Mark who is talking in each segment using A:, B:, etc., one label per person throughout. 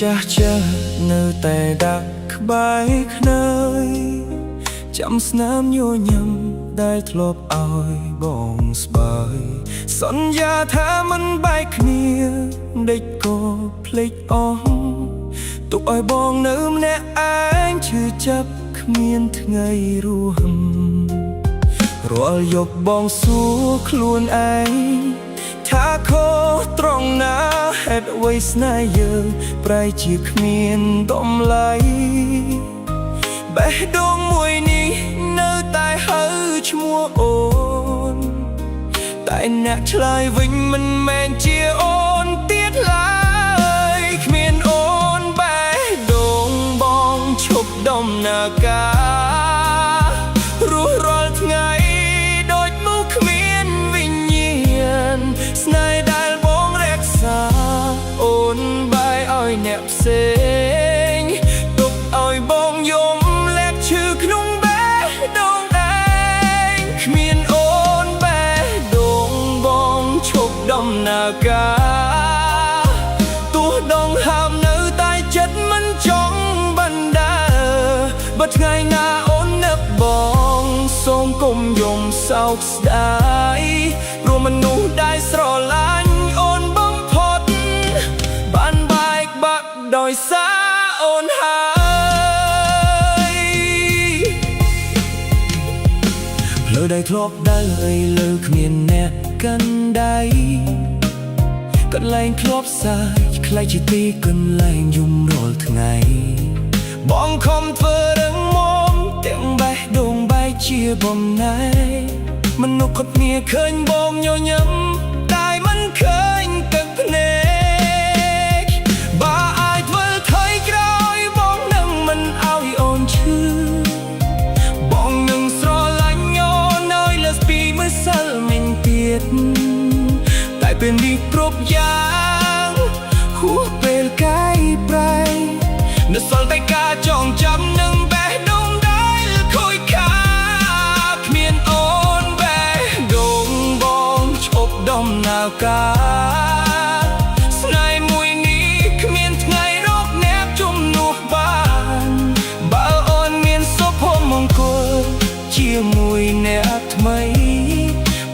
A: ចាស់ចាស់នៅតែដាក់ក្បែរខ្នើយចាំស្នាមញញឹមដែលធ្លាប់ឲ្យបងស្បើយសន្យាថាមិនបែកគ្នាដេចក៏ភ្លេចអស់ទុកឲ្យបងនៅម្នាក់ឯងឈឺចាប់គ្មានថ្ងៃរស់រាល់យប់បងសួរខ្លួនឯងថាខុសត្រង់ណាហេតុអ្វីស្នេហ៍យើងប្រែជាគ្មានតម្លៃបេះដូងមួយនេះនៅតែហៅឈ្មោះអូនតែអ្នកឆ្លើយវិញមិនមែនជាអូនទៀតឡើយគ្មានអូនបេះដូងបងឈប់ដំណើរការរស់រាល់ថ្ងៃដូចមកគ្មានវិញ្ញាណស្នេហ៍ដែលបងរក្សាអូនបែរឲ្យអ្នកផ្សេងទុកឲ្យបងយំលែកឈឺក្នុងបេះដូងឯងគ្មានអូនបេះដូងបងឈប់ដំណើរការទោះដងហើមនៅតែចិត្តមិនចង់បណ្ដើបើថ្ងៃណាអូននឹកបងសូមកុំយំសោកស្ដាយព្រោះមនុស្សដែលស្រឡាញ់អូនបំផុតបានបែកបាក់ដោយសារអូនហើយផ្លូវដែលធ្លាប់ដើរលើគ្មានអ្នកកាន់ដៃកន្លែងធ្លាប់សាយខ្លាចជាទីកន្លែងយំរាល់ថ្ងៃបងខំធ្វើរឹងមាំទាំងបេះដូងបែកជាបំណែកមនុស្សគាត់គ្នាឃើញបងញញឹមតែមិនឃើញទឹកភ្នែកបើអាចធ្វើថយក្រោយបងនឹងមិនឲ្យអូនឈឺបងនឹងស្រឡាញ់អូនឲ្យលើសពីម្សិលមិញទៀតតែពេលនេះគ្រប់យ៉ាងហួសពេលកាយប្រែនៅសល់តែការចងចាំនឹងបេះដូងដែលខូចខាតគ្មានអូនបេះដូងបងឈប់ដំណើរការស្នេហ៍មួយនេះគ្មានថ្ងៃរកអ្នកជំនួសបានបើអូនមានសុភមង្គលជាមួយអ្នកថ្មី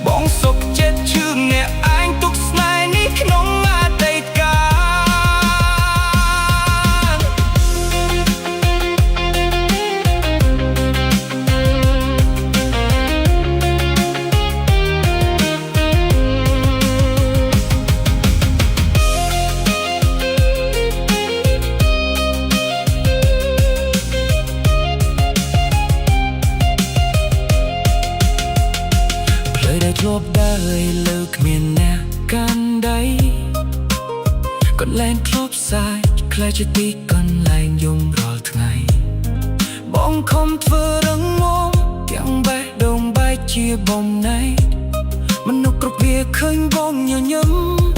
A: បងសុខចិត្តជឿអ្នកឯងទុកស្នេហ៍នេះក្នុងអតីតកាលធ្លាប់ដើរលើគ្មានអ្នកកាន់ដៃកន្លែងធ្លាប់សាយខ្លាចជាទីកន្លែងយំរាល់ថ្ងៃបងខំធ្វើរឹងមាំទាំងបេះដូងបែកជាបំណែកមនុស្សគ្រប់វាឃើញបងញញឹម